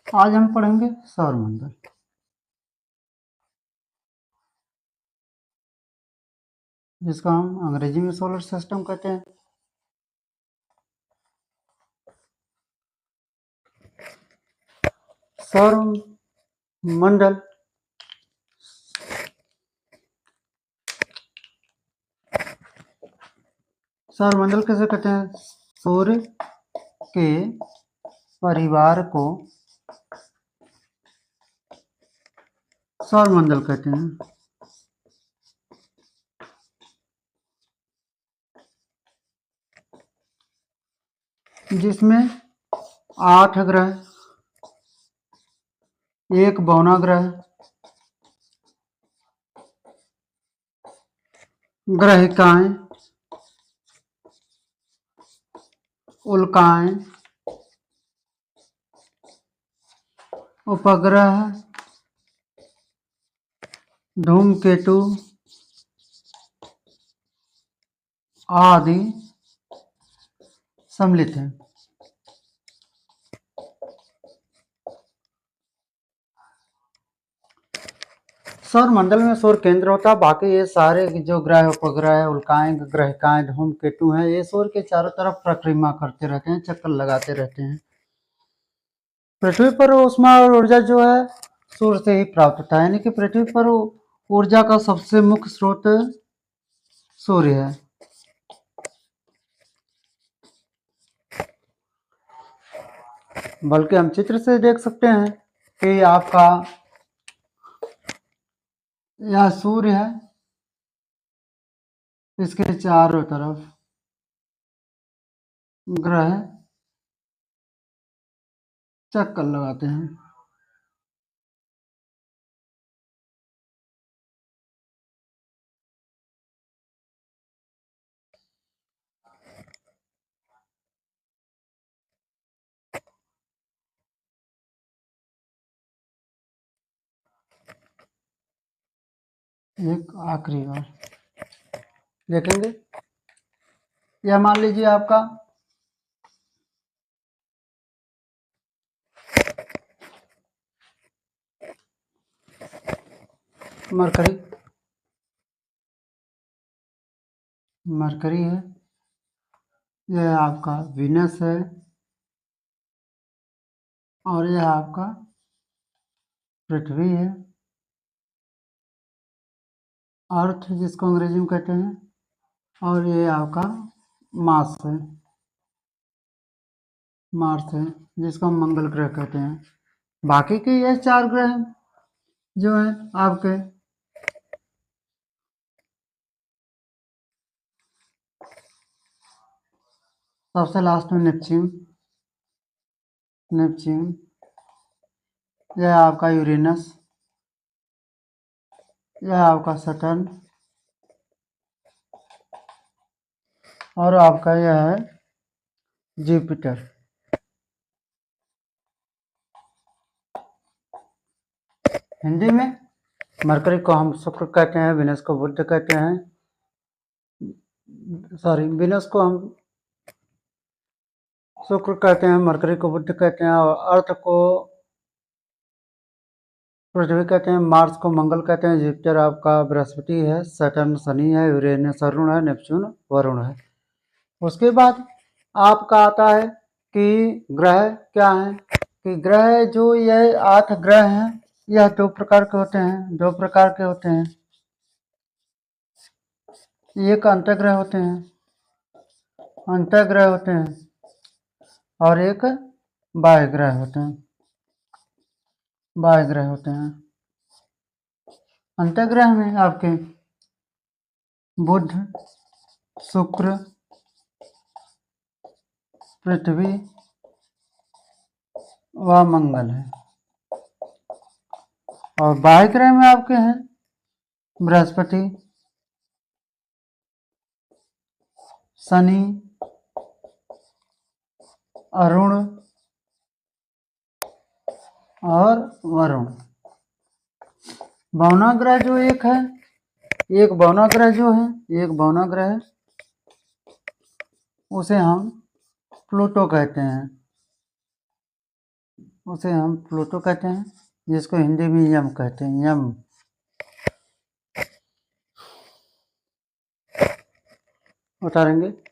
आज हम पढ़ेंगे सौरमंडल। जिसको हम अंग्रेजी में सोलर सिस्टम कहते हैं। सौरमंडल सौरमंडल कैसे कहते हैं? सूर्य के परिवार को सौरमंडल कहते हैं, जिसमें 8 ग्रह, एक बौना ग्रह, ग्रहिकाएं, उल्काएं, उपग्रह, धूमकेतु आदि सम्मिलित हैं। सौरमंडल में सौर केंद्र होता है। बाकी ये सारे जो ग्रह, उपग्रह, उल्काएं, ग्रहिकाएं, धूमकेतु हैं, ये सूर्य के चारों तरफ परिक्रमा करते रहते हैं, चक्कर लगाते रहते हैं। पृथ्वी पर ऊष्मा और ऊर्जा जो है सूर्य से ही प्राप्त होता है, यानी कि पृथ्वी पर ऊर्जा का सबसे मुख्य स्रोत सूर्य है। बल्कि हम चित्र से देख सकते हैं कि आपका यह सूर्य है, इसके चारों तरफ ग्रह चक्कर लगाते हैं। एक आखिरी बार देखेंगे, यह मान लीजिए आपका मरकरी है, यह आपका वीनस है, और यह आपका पृथ्वी है, अर्थ जिसको अंग्रेजी में कहते हैं, और ये आपका मार्स है जिसको हम मंगल ग्रह कहते हैं। बाकी के ये 4 ग्रह जो है आपके सबसे लास्ट में नेपच्यून, यह आपका यूरेनस, यह आपका सैटर्न, और आपका यह है जुपिटर। हिंदी में मरकरी को हम शुक्र कहते हैं, वीनस को बुध कहते हैं, वीनस को हम शुक्र कहते हैं, मरकरी को बुध कहते हैं, और अर्थ को पृथ्वी कहते हैं, मार्स को मंगल कहते हैं, जुपिटर आपका बृहस्पति है, सैटर्न शनि है, यूरेनस अरुण है, नेपच्यून वरुण है। उसके बाद आपका आता है कि ग्रह क्या है, कि ग्रह जो ये 8 ग्रह हैं, यह 2 प्रकार के होते हैं। एक अंतःग्रह होते हैं और एक बाह्य ग्रह होते हैं। अंतःग्रह में आपके बुध, शुक्र, पृथ्वी व मंगल है, और बाह्य ग्रह में आपके हैं बृहस्पति, शनि, अरुण और वरुण। बौना ग्रह जो एक बौना ग्रह है, उसे हम प्लूटो कहते हैं। उसे हम प्लूटो कहते हैं, जिसको हिंदी में यम कहते हैं, यम। उतारेंगे।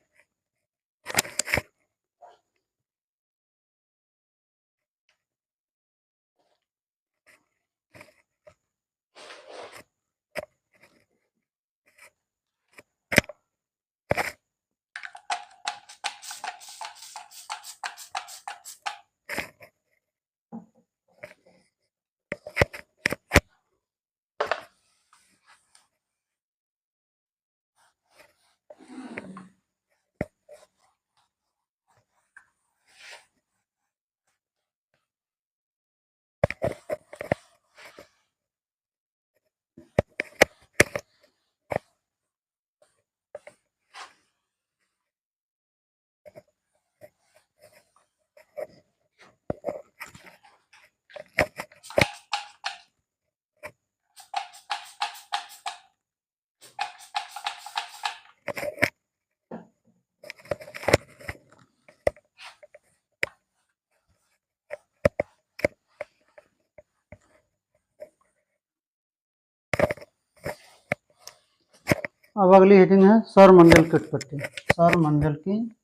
अब अगली हेडिंग है सौरमंडल की उत्पत्ति। सौरमंडल की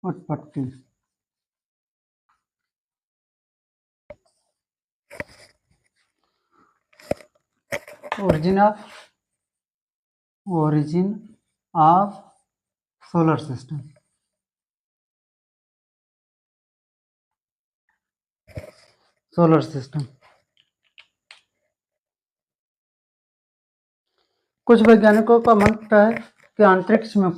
उत्पत्ति। origin of solar system। Solar system. कुछ वैज्ञानिकों का मत है कि अंतरिक्ष में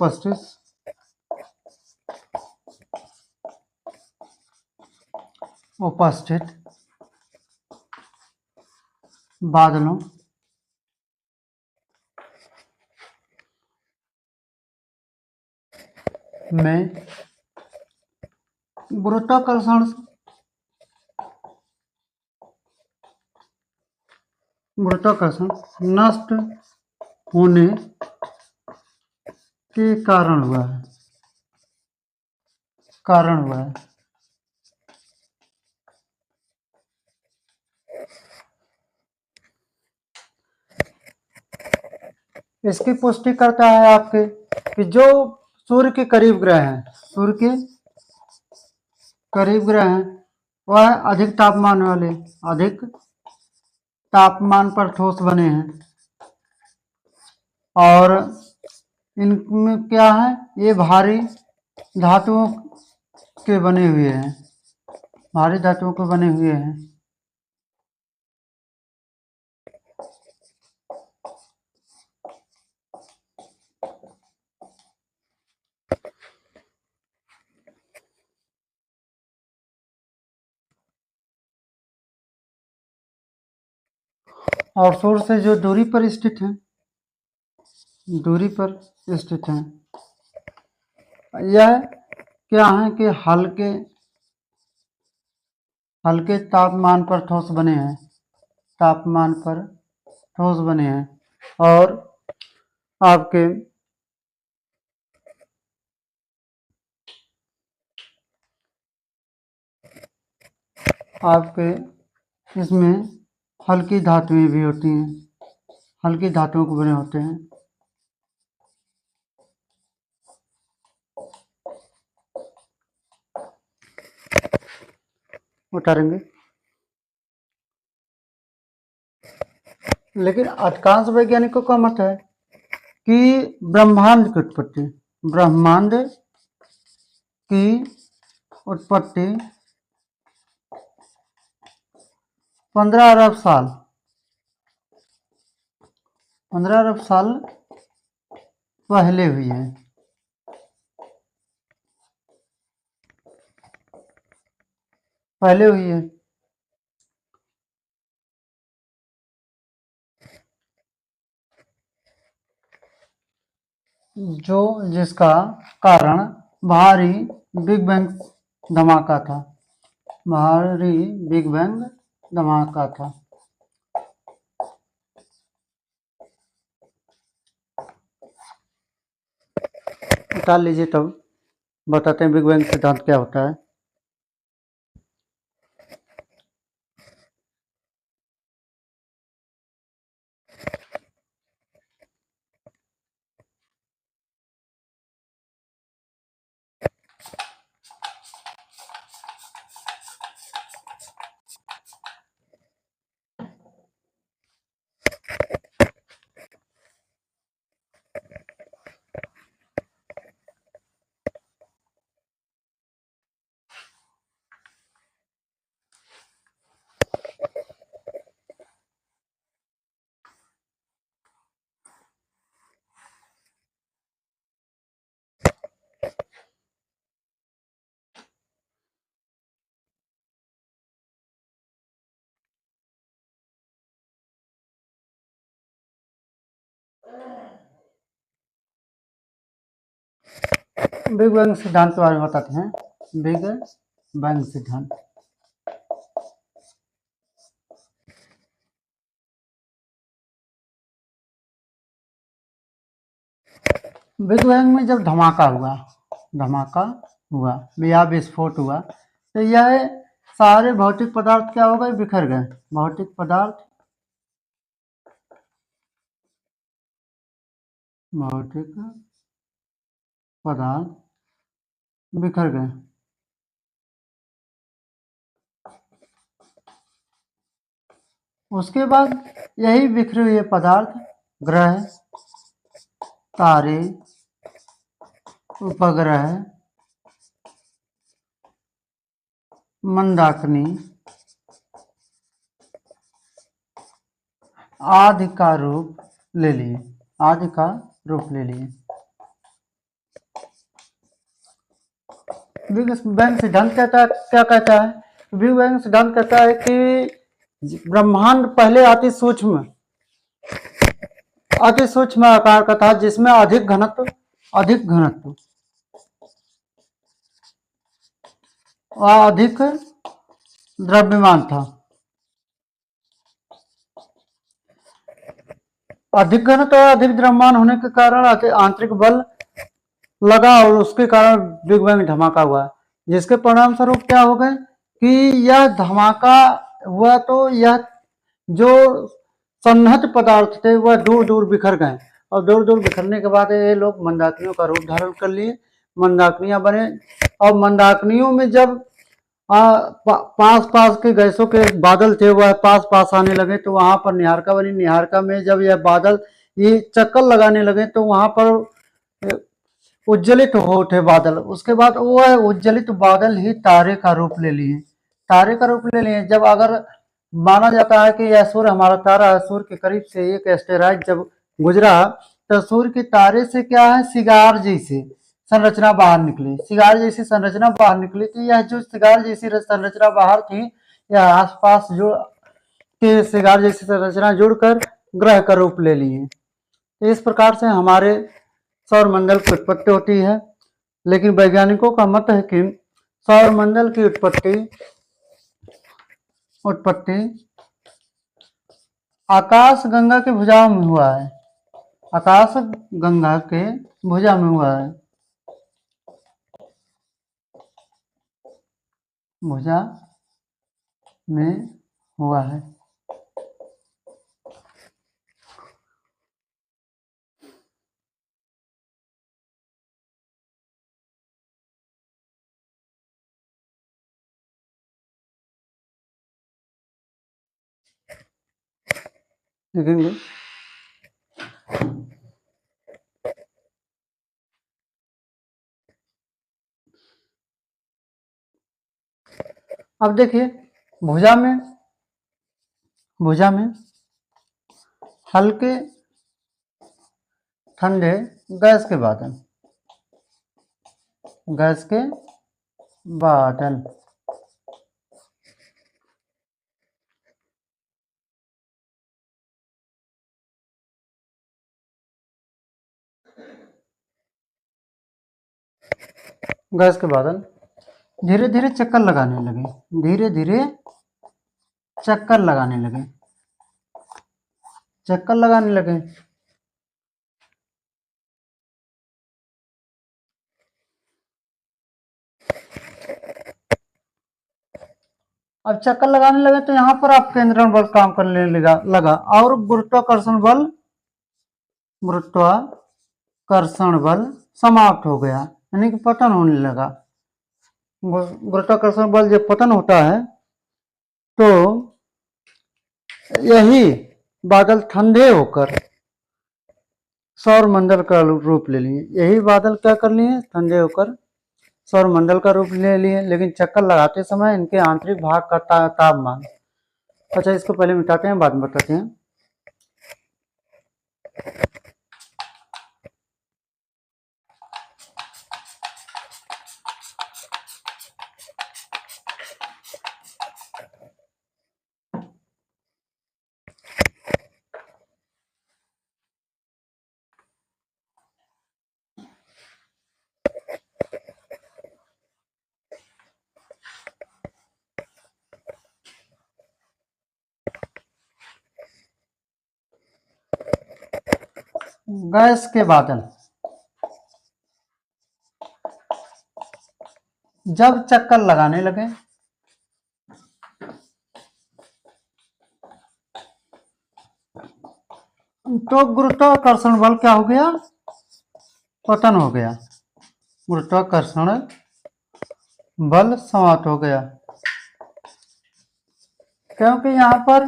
उपस्थित बादलों में गुरुत्वाकर्षण नष्ट होने के कारण हुआ है। इसकी पुष्टि करता है आपके कि जो सूर्य के करीब ग्रह हैं, वह अधिक तापमान पर ठोस बने हैं। और इनमें क्या है, ये भारी धातुओं के बने हुए हैं। और सूर्य से जो दूरी पर स्थित हैं, यह क्या है कि हल्के तापमान पर ठोस बने हैं। और आपके इसमें हल्की धातुएं भी होती हैं, हल्की धातुओं को बने होते हैं। उतारेंगे। लेकिन अधिकांश वैज्ञानिकों का मत है कि ब्रह्मांड की उत्पत्ति 15 अरब साल पहले हुई है। जिसका कारण भारी बिग बैंग धमाका था। उतार लीजिए, तब बताते हैं बिग बैंग सिद्धांत क्या होता है। बिग बैंग सिद्धांत के बारे में बताते हैं। बिग बैंग सिद्धांत। बिग बैंग में जब धमाका हुआ या विस्फोट हुआ, तो यह सारे भौतिक पदार्थ क्या हो गए, बिखर गए। भौतिक पदार्थ बिखर गए। उसके बाद यही बिखरे हुए पदार्थ ग्रह, तारे, उपग्रह, मंदाकिनी आदि का रूप ले लिए। बिग बैंग सिद्धांत क्या कहता है? बिग बैंग सिद्धांत कहता है कि ब्रह्मांड पहले अति सूक्ष्म आकार का था, जिसमें अधिक घनत्व और अधिक द्रव्यमान था। अधिक घनत्व और अधिक द्रव्यमान होने के कारण आंतरिक बल लगा और उसके कारण बिग बैंग धमाका हुआ, जिसके परिणाम स्वरूप क्या हो गए कि यह धमाका हुआ तो यह जो सन्निहित पदार्थ थे वह दूर दूर बिखर गए, और दूर दूर बिखरने के बाद ये लोग मंदाकिनियों का रूप धारण कर लिए, मंदाकिनियां बने। और मंदाकिनियों में जब पास के गैसों के बादल थे वह पास आने लगे, तो वहां पर निहारिका बनी। निहारिका में जब यह बादल ये चक्कर लगाने लगे, तो वहां पर उज्जवलित हो उठे बादल। उसके बाद वह उज्जवलित बादल ही तारे का रूप ले लिए। जब अगर माना जाता है कि यह सूर्य हमारा तारा है, सूर्य के करीब से एक एस्टेरॉइड जब गुजरा, तो सूर्य के तारे से क्या है, सिगार जैसी संरचना बाहर निकली। तो यह जो सिगार जैसी संरचना बाहर थी, यह आसपास जो के सिगार जैसी संरचना जुड़कर ग्रह का रूप ले लिए। इस प्रकार से हमारे सौरमंडल की उत्पत्ति होती है। लेकिन वैज्ञानिकों का मत है कि सौरमंडल की उत्पत्ति आकाश गंगा के भुजा में हुआ है। भुजा में हुआ है। देखेंगे अब देखिए, भुजा में हल्के ठंडे गैस के बादल गैस के बादल धीरे धीरे चक्कर लगाने लगे। अब चक्कर लगाने लगे तो यहाँ पर आप केंद्रण बल काम करने लगा और गुरुत्वाकर्षण बल समाप्त हो गया, यानी कि पतन होने लगा। गुरुत्वाकर्षण बल जब पतन होता है तो यही बादल ठंडे होकर सौरमंडल का रूप ले लिए। सौरमंडल का रूप ले लिए, लेकिन चक्कर लगाते समय इनके आंतरिक भाग का तापमान, अच्छा इसको पहले मिटाते हैं, बाद में बताते हैं। गैस के बादल जब चक्कर लगाने लगे तो गुरुत्वाकर्षण बल क्या हो गया? पतन हो गया। गुरुत्वाकर्षण बल समाप्त हो गया, क्योंकि यहां पर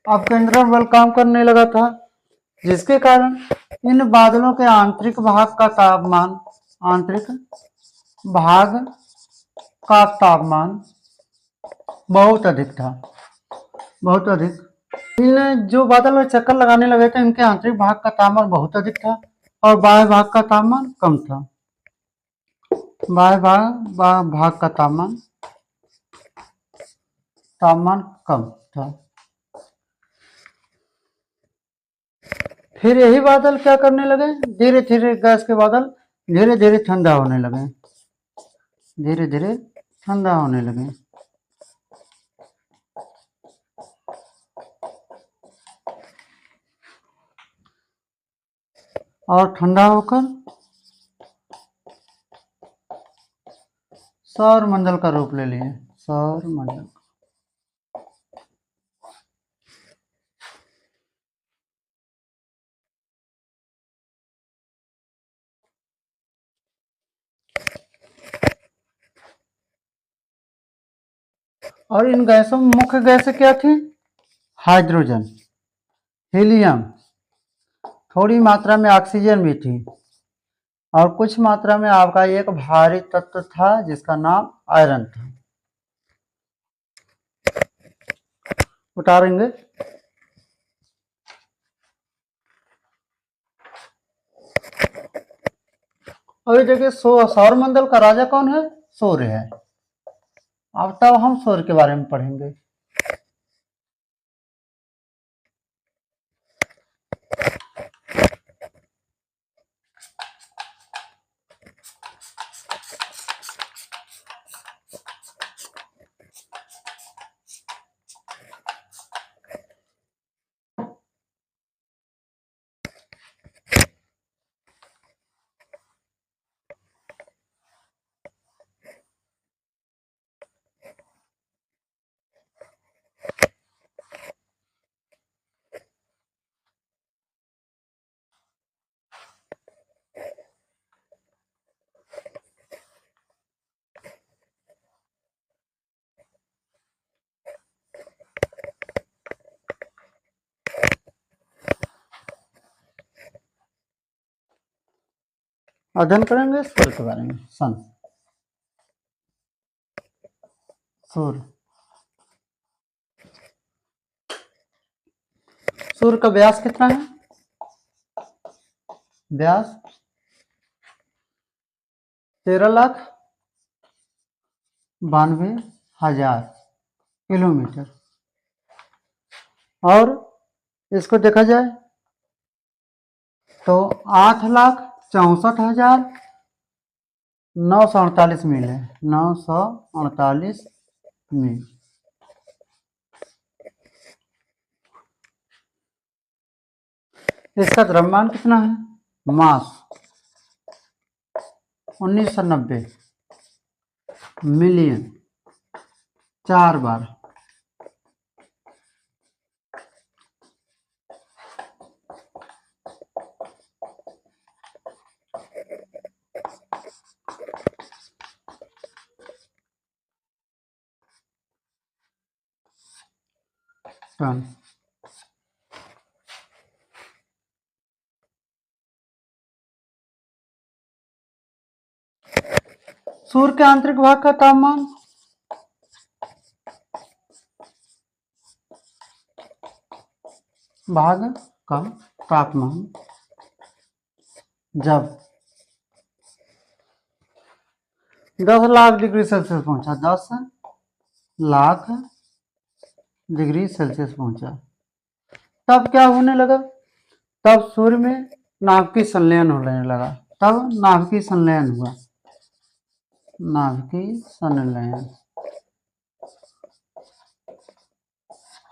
अपकेंद्रण बल काम करने लगा था, जिसके कारण इन बादलों के आंतरिक भाग का तापमान बहुत अधिक था, बहुत अधिक। इन जो बादल में चक्कर लगाने लगे थे, इनके आंतरिक भाग का तापमान बहुत अधिक था और बाह्य भाग का तापमान कम था। बाह्य भाग का तापमान कम था। फिर यही बादल क्या करने लगे? धीरे धीरे गैस के बादल धीरे धीरे ठंडा होने लगे, धीरे धीरे ठंडा होने लगे। और ठंडा होकर सौर मंडल का रूप ले लिए, सौर मंडल। और इन गैसों में मुख्य गैसें क्या थी? हाइड्रोजन, हीलियम, थोड़ी मात्रा में ऑक्सीजन भी थी और कुछ मात्रा में आपका एक भारी तत्व था जिसका नाम आयरन था। उतारेंगे। अभी देखिए सौर मंडल का राजा कौन है? सूर्य है। अब तब हम सूर्य के बारे में पढ़ेंगे। अध्ययन करेंगे सूर्य के बारे में। सन, सूर्य। सूर्य का व्यास कितना है? व्यास 13,92,000 किलोमीटर। और इसको देखा जाए तो 8,64,948 मील है, 948 मील। इसका द्रव्यमान कितना है? मास 1990 मिलियन, 4 बार। टन। सूर्य के आंतरिक भाग का तापमान भाग का तापमान जब 10 लाख डिग्री सेल्सियस पहुंचा, 10 लाख डिग्री सेल्सियस पहुंचा, तब क्या होने लगा? तब सूर्य में नाभिकीय संलयन होने लगा। तब नाभिकीय संलयन हुआ, नाभिकीय संलयन।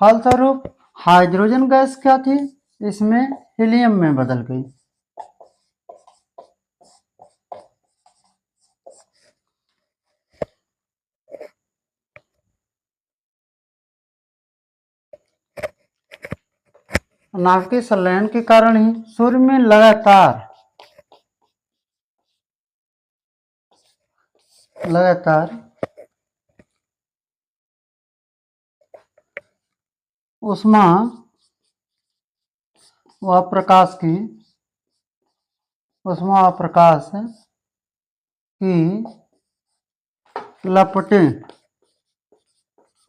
फलस्वरूप हाइड्रोजन गैस क्या थी? इसमें हीलियम में बदल गई। नाभिकीय संलयन के कारण ही सूर्य में लगातार ऊष्मा व प्रकाश की लपटें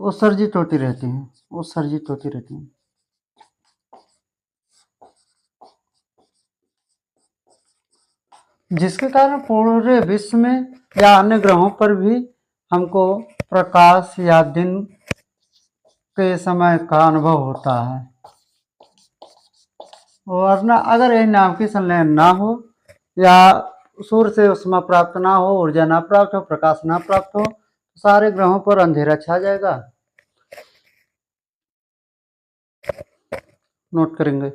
उत्सर्जित होती रहती हैं। जिसके कारण पूरे विश्व में या अन्य ग्रहों पर भी हमको प्रकाश या दिन के समय का अनुभव होता है। वरना अगर यह नाभिकीय संलयन ना हो या सूर्य से ऊष्मा प्राप्त ना हो, ऊर्जा ना प्राप्त हो, प्रकाश ना प्राप्त हो, तो सारे ग्रहों पर अंधेरा छा जाएगा। नोट करेंगे।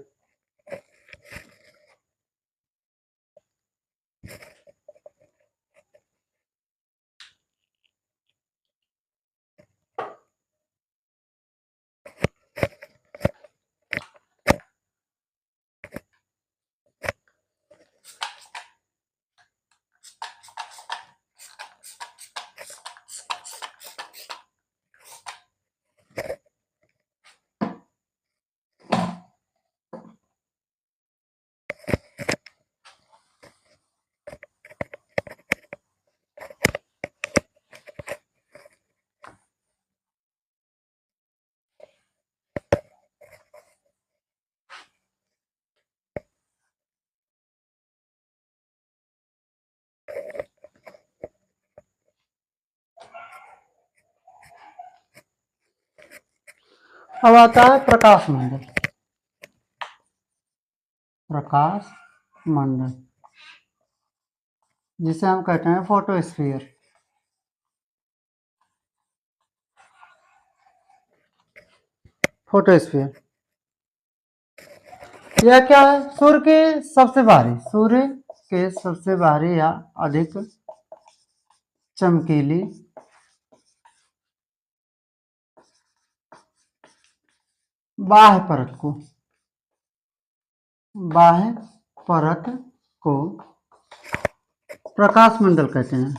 अब आता है प्रकाश मंडल, जिसे हम कहते हैं फोटोस्फीयर। यह क्या है? सूर्य के सबसे बाहरी या अधिक चमकीली बाह्य परत को प्रकाश मंडल कहते हैं।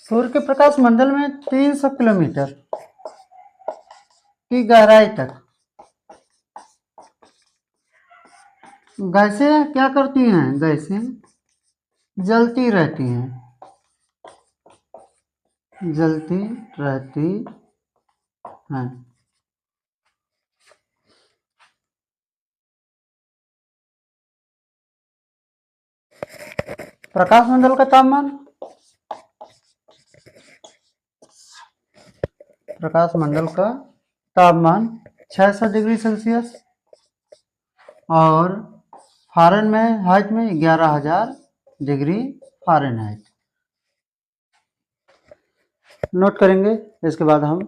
सूर्य के प्रकाश मंडल में 300 किलोमीटर की गहराई तक गैसें क्या करती हैं? गैसें जलती रहती हैं। प्रकाश मंडल का तापमान 600 डिग्री सेल्सियस और फ़ारेनहाइट में 11,000 डिग्री फ़ारेनहाइट। नोट करेंगे। इसके बाद हम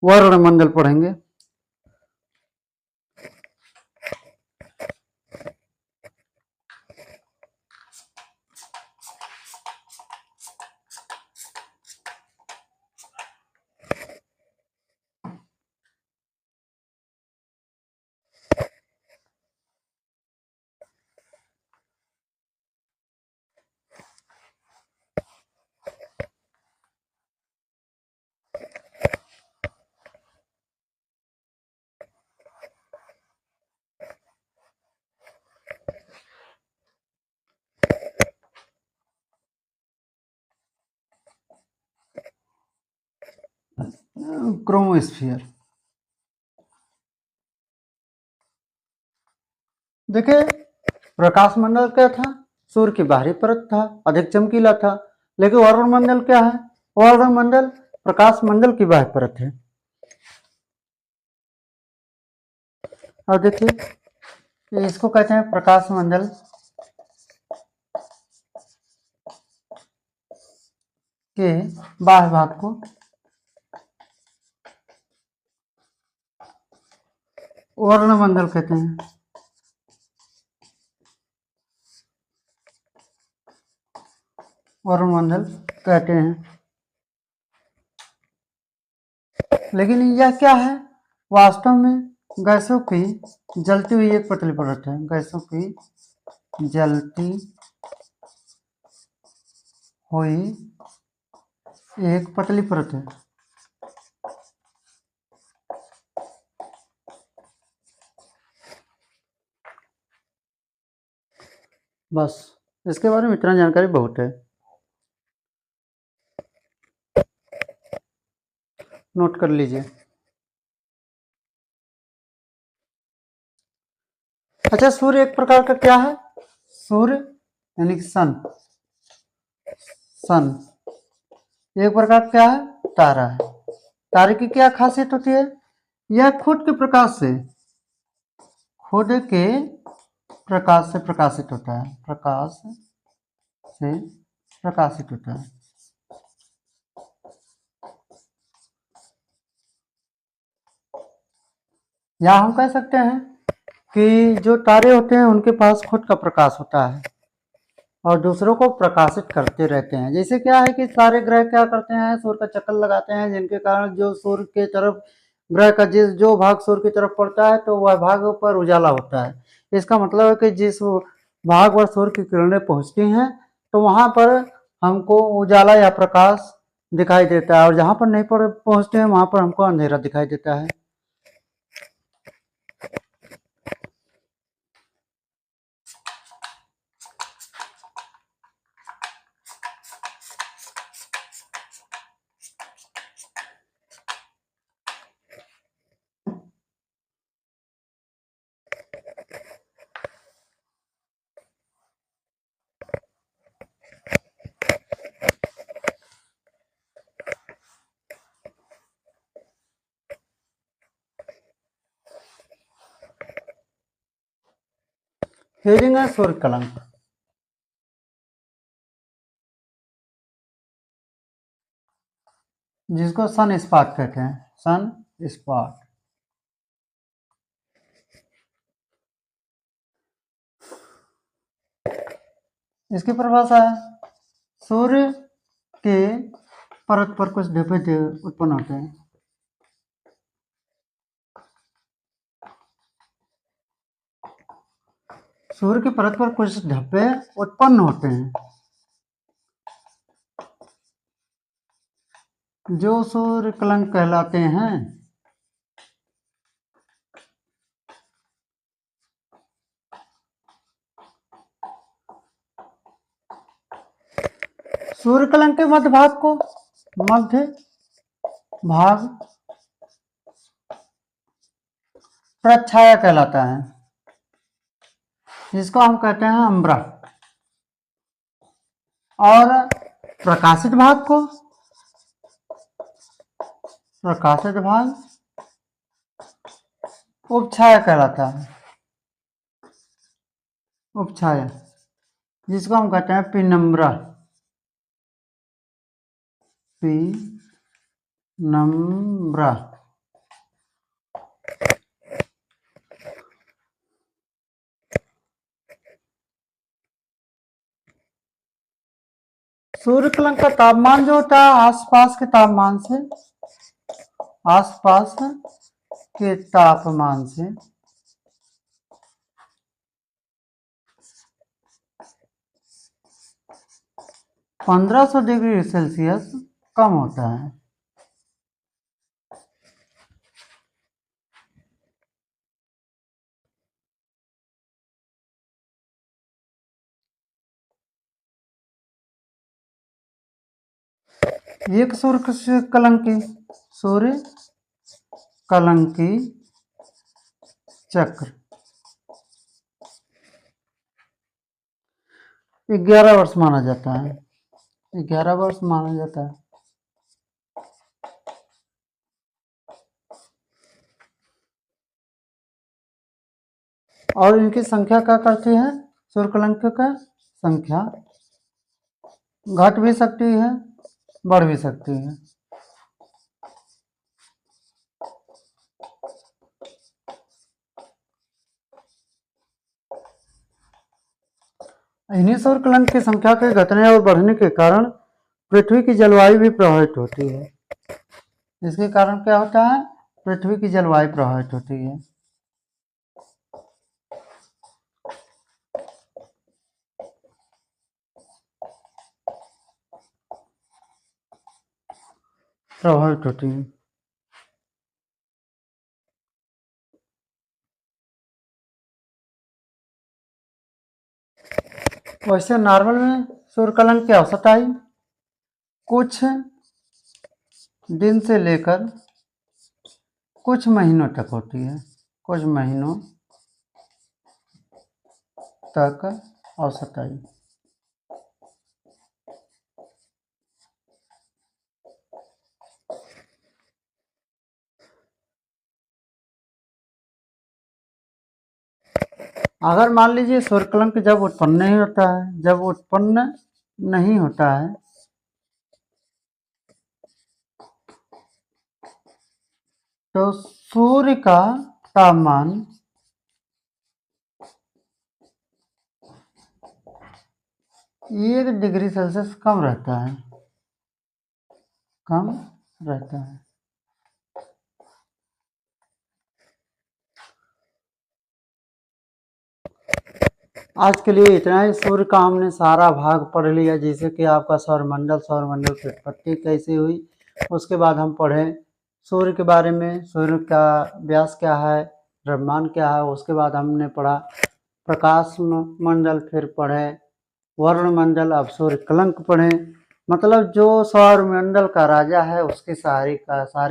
वर्णमंडल पढ़ेंगे। क्रोमोस्फीयर। देखिए, प्रकाश मंडल क्या था? सूर्य की बाहरी परत था, अधिक चमकीला था। लेकिन वर्णमंडल क्या है? वर्णमंडल प्रकाश मंडल की बाह्य परत है। अब देखिए इसको कहते हैं प्रकाश मंडल के बाह्य भाग को वर्णमंडल कहते हैं। वर्णमंडल कहते हैं। लेकिन यह क्या है? वास्तव में गैसों की जलती हुई एक पतली परत है। गैसों की जलती हुई एक पतली परत है। बस इसके बारे में इतना जानकारी बहुत है, नोट कर लीजिए। अच्छा, सूर्य एक प्रकार का क्या है? सूर्य यानी कि सन एक प्रकार का क्या है? तारा है। तारे की क्या खासियत होती है? यह खुद के प्रकाश से प्रकाशित होता है। प्रकाश से प्रकाशित होता है। या हम कह सकते हैं कि जो तारे होते हैं उनके पास खुद का प्रकाश होता है और दूसरों को प्रकाशित करते रहते हैं। जैसे क्या है कि सारे ग्रह क्या करते हैं? सूर्य का चक्कर लगाते हैं, जिनके कारण जो सूर्य के तरफ ग्रह का जो भाग सूर्य की तरफ पड़ता है तो वह भाग पर उजाला होता है। इसका मतलब है कि जिस भाग पर सूर्य की किरणें पहुंचती हैं तो वहां पर हमको उजाला या प्रकाश दिखाई देता है, और जहां पर नहीं पहुंचते हैं वहां पर हमको अंधेरा दिखाई देता है। हेरिंग है सूर्य कलंक, जिसको सन स्पॉट कहते हैं। Sun spot. इसकी परिभाषा है सूर्य के परत पर कुछ धब्बे उत्पन्न होते हैं। सूर्य की परत पर कुछ धब्बे उत्पन्न होते हैं जो सूर्य कलंक कहलाते हैं। सूर्य कलंक के मध्य भाग प्रच्छाया कहलाता है, जिसको हम कहते हैं अम्बरा। और प्रकाशित भाग उपछाया कहलाता है। उपछाया, जिसको हम कहते हैं पिनम्बरा। पिनम्बरा। सूर्य कलंक का तापमान जो होता है आसपास के तापमान से 1500 डिग्री सेल्सियस कम होता है। एक सूर्य कलंकी चक्र 11 वर्ष माना जाता है। 11 वर्ष माना जाता है। और इनकी संख्या क्या करती है? सूर्यकलंक का संख्या घट भी सकती है, बढ़ भी सकती है। इन्हीं सूर्यकलंक की संख्या के घटने और बढ़ने के कारण पृथ्वी की जलवायु भी प्रभावित होती है। इसके कारण क्या होता है? पृथ्वी की जलवायु प्रभावित होती है। प्रभावित होती है। वैसे नॉर्मल में सूर्यकलंक की औसत आयु कुछ दिन से लेकर कुछ महीनों तक होती है। कुछ महीनों तक औसत आयु। अगर मान लीजिए सूर्यकलंक जब उत्पन्न नहीं होता है, जब उत्पन्न नहीं होता है तो सूर्य का तापमान 1 डिग्री सेल्सियस कम रहता है। कम रहता है। आज के लिए इतना ही। सूर्य का हमने सारा भाग पढ़ लिया, जैसे कि आपका सौरमंडल की उत्पत्ति कैसे हुई। उसके बाद हम पढ़े सूर्य के बारे में, सूर्य का व्यास क्या है, द्रव्यमान क्या है। उसके बाद हमने पढ़ा प्रकाश मंडल, फिर पढ़े वर्णमंडल, अब सूर्य कलंक पढ़े। मतलब जो सौरमंडल का राजा है उसकी सारी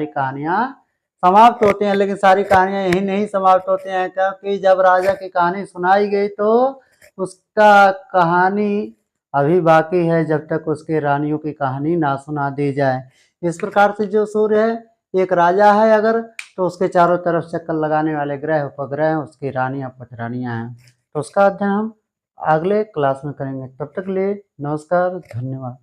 कहानियाँ समाप्त होती हैं। लेकिन सारी कहानियाँ यही नहीं समाप्त होती हैं, क्योंकि जब राजा की कहानी सुनाई गई तो उसका कहानी अभी बाकी है, जब तक उसके रानियों की कहानी ना सुना दी जाए। इस प्रकार से जो सूर्य है एक राजा है अगर, तो उसके चारों तरफ चक्कर लगाने वाले ग्रह उपग्रह हैं, उसकी रानियाँ पटरानियाँ हैं। तो उसका अध्ययन हम अगले क्लास में करेंगे। तब तक के लिए नमस्कार, धन्यवाद।